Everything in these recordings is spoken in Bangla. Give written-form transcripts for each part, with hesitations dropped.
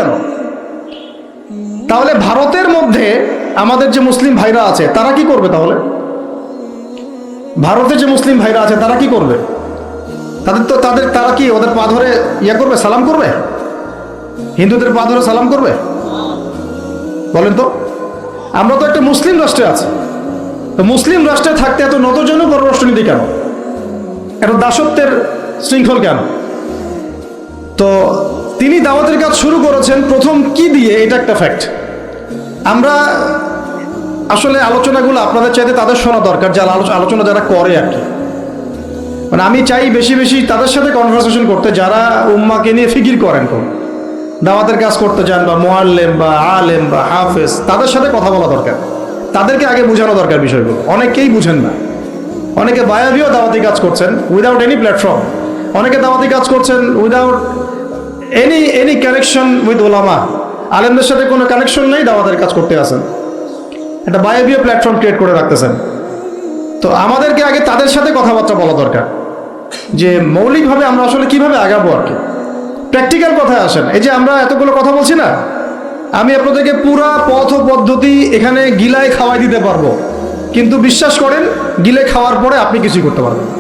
কেন? তাহলে ভারতের মধ্যে আমাদের যে মুসলিম ভাইরা আছে তারা কি করবে? তাহলে ভারতে যে মুসলিম ভাইরা আছে তারা কি করবে? তারা কি ওদের পা ধরে করবে, সালাম করবে? হিন্দুদের পা ধরে সালাম করবে? বলেন তো। আমরা তো একটা মুসলিম রাষ্ট্রে আছি, তো মুসলিম রাষ্ট্রে থাকতে এত নতজন পররাষ্ট্রনীতি কেন? এত দাসত্বের শৃঙ্খল কেন? তো তিনি দাওয়াতের কাজ শুরু করেছেন প্রথম কি দিয়ে, এটা একটা ফ্যাক্ট। আমরা আসলে আলোচনাগুলো আপনাদের চাইতে তাদের শোনা দরকার, যারা আলোচনা যারা করে আর কি। মানে আমি চাই বেশি বেশি তাদের সাথে কনভারসেশন করতে, যারা উম্মাকে নিয়ে ফিকির করেন, কোন দাওয়াতের কাজ করতে চান, বা মুআল্লিম বা আলেম বা হাফেজ, তাদের সাথে কথা বলা দরকার। তাদেরকে আগে বোঝানো দরকার বিষয়গুলো। অনেকেই বুঝেন না। অনেকে বায়াবিও দাওয়াতি কাজ করছেন উইদাউট এনি প্ল্যাটফর্ম। অনেকে দাওয়াতি কাজ করছেন উইদাউট এনি কানেকশন উইথ ওলামা। আলেমদের সাথে কোনো কানেকশন নেই, দাওয়াতের কাজ করতে আসেন, একটা বায়াবিও প্ল্যাটফর্ম ক্রিয়েট করে রাখতেছেন। তো আমাদেরকে আগে তাদের সাথে কথাবার্তা বলা দরকার, যে মৌলিকভাবে আমরা আসলে কিভাবে আগাবো আর কি। প্র্যাকটিক্যাল কথায় আসেন। এই যে আমরা এতগুলো কথা বলছি না, আমি আপনাদেরকে পুরা পথ পদ্ধতি এখানে গিলায় খাওয়াই দিতে পারবো, কিন্তু বিশ্বাস করেন গিলে খাওয়ার পরে আপনি কিছুই করতে পারবেন না।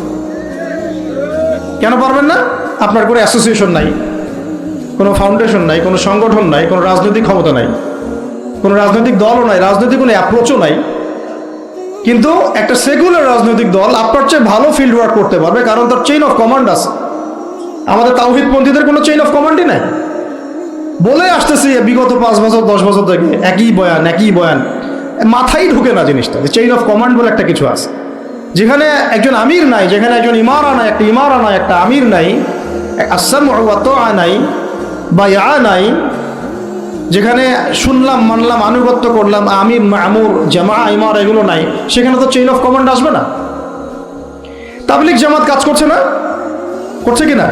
কেন পারবেন না? আপনার কোনো অ্যাসোসিয়েশন নাই, কোনো ফাউন্ডেশন নাই, কোনো সংগঠন নাই, কোনো রাজনৈতিক ক্ষমতা নাই, কোনো রাজনৈতিক দলও নাই, রাজনৈতিক কোনো অ্যাপ্রোচও নাই। কিন্তু একটা সেকুলার রাজনৈতিক দল আপনার চেয়ে ভালো ফিল্ড ওয়ার্ক করতে পারবে, কারণ তার চেইন অফ কমান্ড আছে। আমাদের তাওহীদপন্থীদের কোনো চেইন অফ কমান্ডই নাই। বলে আসতেছি বিগত 5 বছর 10 বছর থেকে একই বয়ান, মাথায় ঢুকে না জিনিসটা, যে চেইন অফ কমান্ড বলে একটা কিছু আছে। যেখানে একজন আমির নাই, যেখানে একজন ইমারা নাই, একটা আমির নাই, আসসামউ ওয়া তাআ নাই, বায়আ নাই, যেখানে শুনলাম মানলাম আনুগত্য করলাম, আমির মামুর জামা ইমারা এগুলো নাই, সেখানে তো চেইন অফ কমান্ড আসবে না। তাবলীগ জামাত কাজ করছে না? করছে কিনা?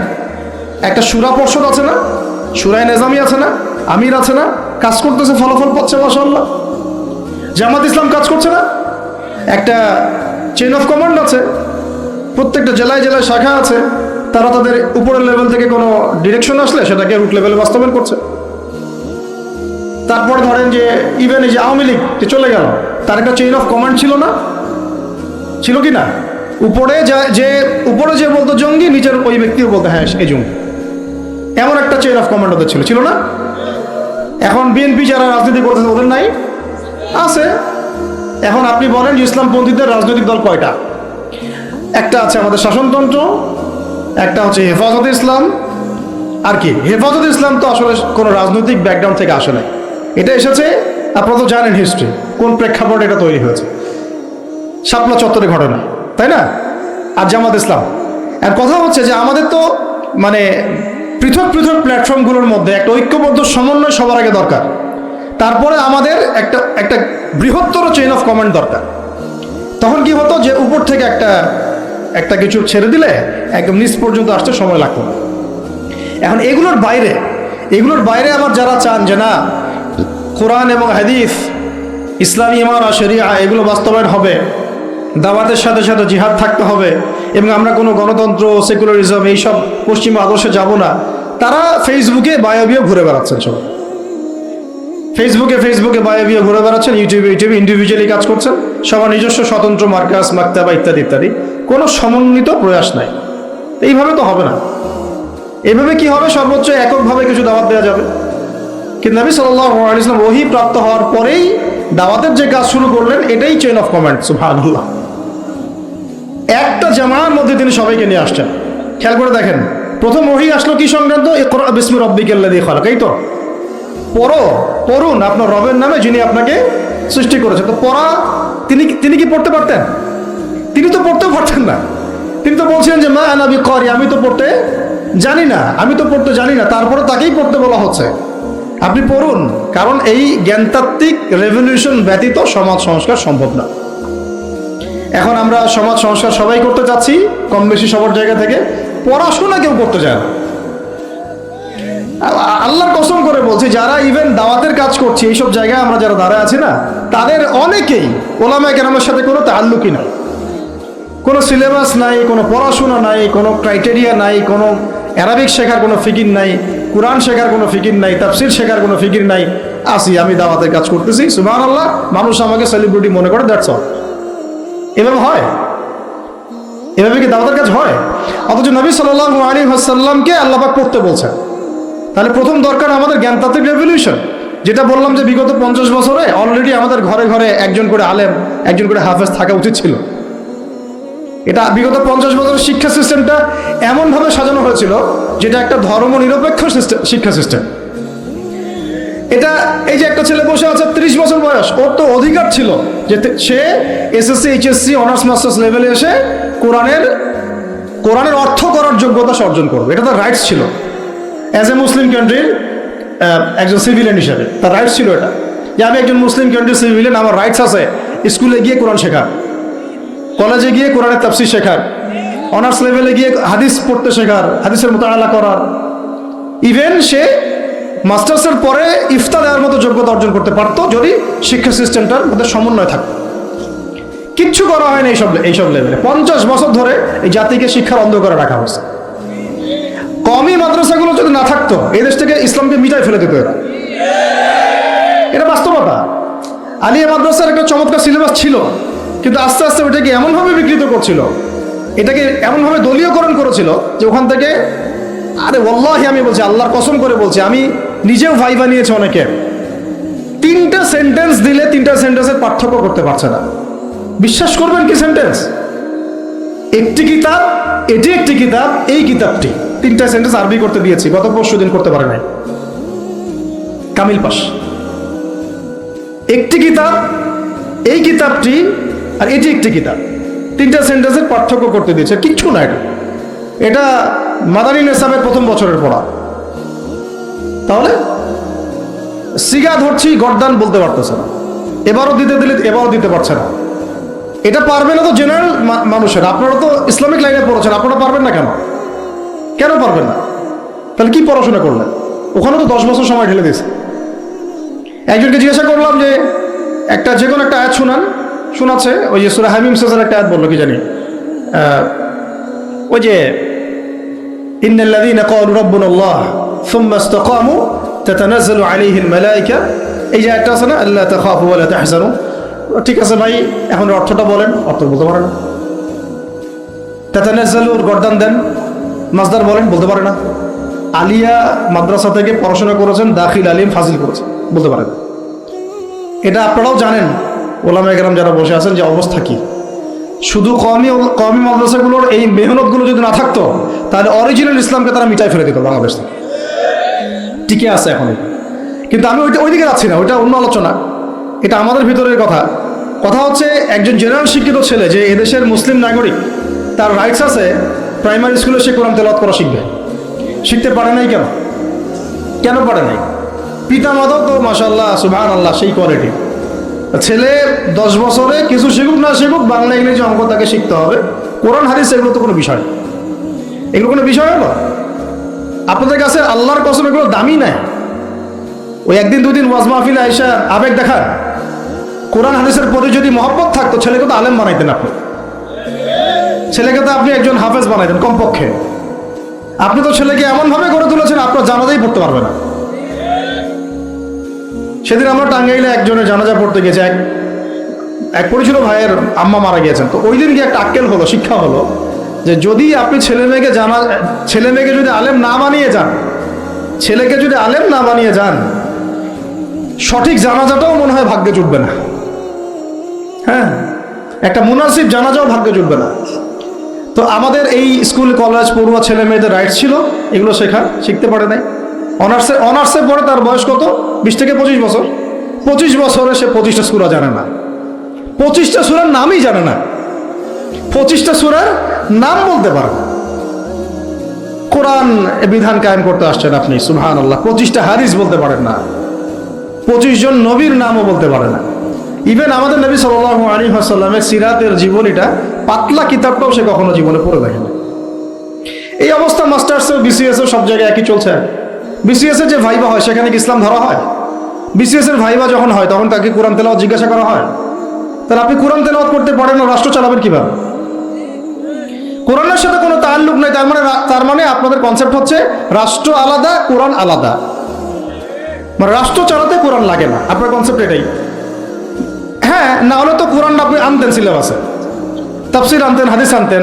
একটা শুরা পর্ষদ আছে না, শুরায়ে নিজামি আছে না, আমির আছে না, কাজ করতেছে, ফলাফল পাচ্ছে মাশাআল্লাহ। জামাত ইসলাম কাজ করছে না? একটা চেইন অফ কমান্ড আছে, প্রত্যেকটা জেলায় জেলায় শাখা আছে, তারা তাদের উপরের লেভেল থেকে কোনো ডিরেকশন আসলে সেটাকে রুট লেভেলে বাস্তবায়ন করছে। তারপরে ধরেন যে ইভেন এই যে আওয়ামী লীগ চলে গেল, তার একটা চেইন অফ কমান্ড ছিল না? ছিল কি না? উপরে যে বলতো জঙ্গি, নিচের ওই ব্যক্তিও বলতো হ্যাঁ এই জঙ্গি, এমন একটা চেইন অফ কমান্ড ওদের ছিল না? এখন বিএনপি যারা রাজনীতি করতেছে ওদের নাই? আছে। এখন আপনি বলেন যে ইসলামপন্থীদের রাজনৈতিক দল কয়টা? একটা আছে আমাদের শাসনতন্ত্র, একটা হচ্ছে হেফাজতে ইসলাম। আর কি, হেফাজতে ইসলাম তো আসলে কোনো রাজনৈতিক ব্যাকগ্রাউন্ড থেকে আসে নাই, এটা এসেছে, আপনারা তো জানেন হিস্ট্রি, কোন প্রেক্ষাপটে এটা তৈরি হয়েছে, শাপলা চত্বরে ঘটনা, তাই না? আর জামাত ইসলাম। আর কথা হচ্ছে যে আমাদের তো মানে পৃথক পৃথক প্ল্যাটফর্মগুলোর মধ্যে একটা ঐক্যবদ্ধ সমন্বয় সবার আগে দরকার, তারপরে আমাদের একটা বৃহত্তর চেইন অফ কমান্ড দরকার। তখন কি হতো যে উপর থেকে একটা কিছু ছেড়ে দিলে একদম নিচ পর্যন্ত আসতে সময় লাগতো না। এখন এগুলোর বাইরে আবার যারা চান যে না কোরআন এবং হাদিস, ইসলামী ইমারা শরিয়া এগুলো বাস্তবায়ন হবে, দাওয়াতের সাথে সাথে জিহাদ থাকতে হবে, এবং আমরা কোনো গণতন্ত্র সেকুলারিজম এইসব পশ্চিমা আদর্শে যাব না, তারা ফেসবুকে বায়োবিও ঘুরে বেড়াচ্ছেন। সব ফেসবুকে বায়োবিও ঘুরে বেড়াচ্ছেন, ইউটিউবে ইন্ডিভিজুয়ালি কাজ করছেন, সবার নিজস্ব স্বতন্ত্র মার্কাস, মাকতাবা ইত্যাদি, কোনো সমন্বিত প্রয়াস নাই। এইভাবে তো হবে না। এইভাবে কি হবে? সর্বোচ্চ এককভাবে কিছু দাওয়াত দেওয়া যাবে, কিন্তু নবী সাল্লাল্লাহু আলাইহি ওয়াসাল্লাম ওহী প্রাপ্ত হওয়ার পরেই দাওয়াতের যে কাজ শুরু করলেন, এটাই চেইন অফ কমান্ড। সুবহানাল্লাহ। একটা জামার মধ্যে তিনি সবাইকে নিয়ে আসছেন। খেয়াল করে দেখেন, প্রথম ওহী আসলো কি সংক্রান্ত? ইকরা বিসমি রাব্বিকাল্লাযী খালাক। এই তো পড়ুন আপনার রবের নামে যিনি আপনাকে সৃষ্টি করেছেন। তো পড়া তিনি কি পড়তে পারতেন? তিনি তো পড়তেও পারতেন না। তিনি তো বলছেন যে মা আনা বিকারি, আমি তো পড়তে জানি না, তারপরে তাকেই পড়তে বলা হচ্ছে। আপনি পড়ুন, কারণ এই জ্ঞানতাত্ত্বিক রেভলিউশন ব্যতীত সমাজ সংস্কার সম্ভব না। এখন আমরা সমাজ সংস্কার সবাই করতে চাচ্ছি, কম বেশি সবার জায়গা থেকে, পড়াশোনা কেউ করতে চায় না। আল্লাহর কসম করে বলছি, যারা ইভেন দাওয়াতের কাজ করছে এইসব জায়গায় আমরা যারা দাঁড়ায় আছি না, তাদের অনেকেই ওলামায়ে কেরামের সাথে কোনো তাআল্লুকই নাই, কোনো সিলেবাস নাই, কোনো পড়াশোনা নাই, কোনো ক্রাইটেরিয়া নাই, কোনো অ্যারাবিক শেখার কোনো ফিকির নাই, কোরআন শেখার কোনো ফিকির নাই, তাফসির শেখার কোনো ফিকির নাই, আসি আমি দাওয়াতের কাজ করতেছি, সুবহানাল্লাহ, মানুষ আমাকে সেলিব্রিটি মনে করে, দ্যাটস অল। এভাবে হয়? এভাবে কি দাওয়াতের কাজ হয়? অথচ নবী সাল্লাল্লাহু আলাইহি ওয়াসাল্লামকে আল্লাহ পাক পড়তে বলছেন। তাহলে প্রথম দরকার আমাদের জ্ঞানতাত্ত্বিক রেভলিউশন, যেটা বললাম যে বিগত 50 বছরে অলরেডি আমাদের ঘরে ঘরে একজন করে আলেম, একজন করে হাফেজ থাকা উচিত ছিল। এটা বিগত 50 বছরের শিক্ষা সিস্টেমটা এমনভাবে সাজানো হয়েছিল যেটা একটা ধর্মনিরপেক্ষ শিক্ষা সিস্টেম। এটা এই যে একটা ছেলে বসে আছে 30 বছর বয়স, ওর তো অধিকার ছিল যে সে এসএসসি এইচএসসি অনার্স মাস্টার্স লেভেলে এসে কোরআনের অর্থ করার যোগ্যতা অর্জন করবে, এটা তার রাইটস ছিল অ্যাজ এ মুসলিম কান্ট্রির একজন সিভিলিয়ান হিসেবে। তার রাইটস ছিল এটা, যে আমি একজন মুসলিম কান্ট্রির সিভিলিয়ান, আমার রাইটস আছে স্কুলে গিয়ে কোরআন শেখার, কলেজে গিয়ে কোরআনের তাফসীর শেখার, অনার্স লেভেলে গিয়ে হাদিস পড়তে শেখার, হাদিসের মুতাআলা করার, ইভেন সে মাস্টার্সের পরে ইফতা দেওয়ার মতো যোগ্যতা অর্জন করতে পারতো যদি শিক্ষা সিস্টেমটার মধ্যে সমন্বয় থাকতো। কিচ্ছু করা হয় না এইসব লেভেলে। 50 বছর ধরে এই জাতিকে শিক্ষার অন্ধকারে রাখা হয়েছে। কওমি মাদ্রাসাগুলো যদি না থাকতো এই দেশ থেকে ইসলামকে মিটাই ফেলে দিত এরা, এটা বাস্তবতা। আলিয়া মাদ্রাসার একটা চমৎকার সিলেবাস ছিল, কিন্তু আস্তে আস্তে ওটাকে এমনভাবে বিকৃত করছিল, এটাকে এমনভাবে দলীয়করণ করেছিল যে ওখান থেকে, আরে ওয়াল্লাহি আমি বলছি, আল্লাহর কসম করে বলছি, আমি নিজেও ভাইবা নিয়েছি অনেকে, 3টা সেন্টেন্স দিলে 3টা সেন্টেন্সের পার্থক্য করতে পারছে না। বিশ্বাস করবেন কি সেন্টেন্স? একটি কিতাব, এটি একটি কিতাব, এই কিতাবটি, 3টা সেন্টেন্স আরবি করতে দিয়েছি, গত পরশু দিন করতে পারে নাই, কামিল পাস। একটি কিতাব, এই কিতাবটি, আর এটি একটি কিতাব, 3টা সেন্টেন্সের পার্থক্য করতে দিয়েছে, কিচ্ছু না। এটা মাদানী নেসাবের প্রথম বছরের পড়া। তাহলে সিগা ধরছি, গর্দান বলতে পারতেছে না, এবারও দিতে দিলে এবারও দিতে পারছে না। এটা পারবে না তো জেনারেল মানুষের, আপনারা তো ইসলামিক লাইনে পড়েছেন, আপনারা পারবেন না কেন? কেন পারবেন না? তাহলে কি পড়াশোনা করলেন? ওখানে তো 10 বছর সময় ঢেলে দিয়েছে। একজনকে জিজ্ঞাসা করলাম যে যে কোনো একটা আয়াত শোনাচ্ছে, ওই যে সূরা হামিম শেষের একটা আয়াত বললো, কি জানি, ওই যে ইন্নাল্লাযীনা ক্বালু রাব্বুনাল্লাহ সুম্মা ইসতাকামু তাতানাজ্জালু আলাইহিল মালায়েকা, এই যে আয়াতটা আছে না, আল্লা তাখাফু ওয়া লা তাহজানু। ঠিক আছে ভাই, এখন অর্থটা বলেন। অর্থ বলতে পারে না। তাতানাজ্জালুর গর্দান দেন, মাসদার বলেন, বলতে পারে না। আলিয়া মাদ্রাসা থেকে পড়াশোনা করেছেন, দাখিল আলিম ফাজিল করেছেন, বলতে পারে না। এটা আপনারাও জানেন, ওলামায়ে কেরাম যারা বসে আছেন, যে অবস্থা কি। শুধু কওমি মাদ্রাসাগুলোর এই মেহনতগুলো যদি না থাকতো, তাহলে অরিজিনাল ইসলামকে তারা মিটাই ফেলে দিত বাংলাদেশ থেকে। টিকে আছে এখন। কিন্তু আমি ওইদিকে যাচ্ছি না, ওইটা অন্য আলোচনা, এটা আমাদের ভিতরের কথা হচ্ছে একজন জেনারেল শিক্ষিত ছেলে, যে এদেশের মুসলিম নাগরিক, তার রাইটস আছে প্রাইমারি স্কুলে সে কোরআন তেলাওয়াত করা শিখবে। শিখতে পারে নাই কেন পারে নাই? পিতা মাতাও তো মাশাআল্লাহ সুবহানাল্লাহ সেই কোয়ালিটি। ছেলে 10 বছরে কিছু শিখুক না শিখুক, বাংলা ইংরেজি অঙ্ক তাকে শিখতে হবে। কোরআন হাদিস এগুলো তো কোনো বিষয়, এগুলো কোনো বিষয় হলো আপনাদের কাছে? আল্লাহর কসম এগুলো দামি নাই। ওই একদিন দুদিন ওয়াজ মাহফিলে আইসা আবেগ দেখার। কোরআন হাদিসের প্রতি যদি মহব্বত থাকতো, ছেলেকে তো আলেম বানাইতেন আপনি, ছেলেকে তো আপনি একজন হাফেজ বানাইতেন কমপক্ষে। আপনি তো ছেলেকে এমনভাবে গড়ে তুলেছেন আপনার জানাজাই পড়তে পারবে না। সেদিন আমরা টাঙ্গাইলে একজনের জানাজা পড়তে গেছে, এক পরিচিত ভাইয়ের আম্মা মারা গিয়েছেন। তো ওই দিন গিয়ে একটা আক্কেল হলো, শিক্ষা হলো, যে যদি আপনি ছেলে মেয়েকে যদি আলেম না বানিয়ে যান, ছেলেকে যদি আলেম না বানিয়ে যান, সঠিক জানাজাটাও মনে হয় ভাগ্যে জুটবে না। হ্যাঁ, একটা মুনাসিব জানাজাও ভাগ্যে জুটবে না। তো আমাদের এই স্কুল কলেজ পড়ুয়া ছেলে মেয়েদের রাইটস ছিল এগুলো শিখতে পারে নাই। অনার্সে পড়ে তার বয়স কত? 20 থেকে 25 বছর। 25 বছরে সে 25টা সূরা জানে না, 25টা সূরার নামই জানে না, 25টা সূরার নাম বলতে পারে না। কোরআন বিধান কায়েম করতে আসছেন আপনি, সুবহানাল্লাহ, 25টা হাদিস বলতে পারেন না, 25 জন নবীর নামও বলতে পারে না। ইভেন আমাদের নবী সাল্লাল্লাহু আলাইহি ওয়াসাল্লামের সিরাতের জীবনীটা, পাতলা কিতাবটাও সে কখনো জীবনে পড়ে দেখেনি। এই অবস্থা মাস্টার্সেও বিসিএসও সব জায়গায় একই চলছে। বিসিএস এর যে ভাইবা হয় সেখানে কি ইসলাম ধরা হয়? বিসিএস এর ভাইবা যখন হয় তখন তাকে কোরআন তেলাওয়াত জিজ্ঞাসা করা হয়? তাহলে আপনি কোরআন তেলাওয়াত করতে পারেন না, রাষ্ট্র চালাবেন কিভাবে? কোরআনের সাথে কোনো তাল্লুক নেই, তার মানে আপনাদের কনসেপ্ট হচ্ছে রাষ্ট্র আলাদা, কোরআন আলাদা, মানে রাষ্ট্র চালাতে কোরআন লাগে না, আপনার কনসেপ্ট এটাই। হ্যাঁ, না হলে তো কোরআন আপনি আনতেন সিলেবাসে, তাফসির আনতেন, হাদিস আনতেন,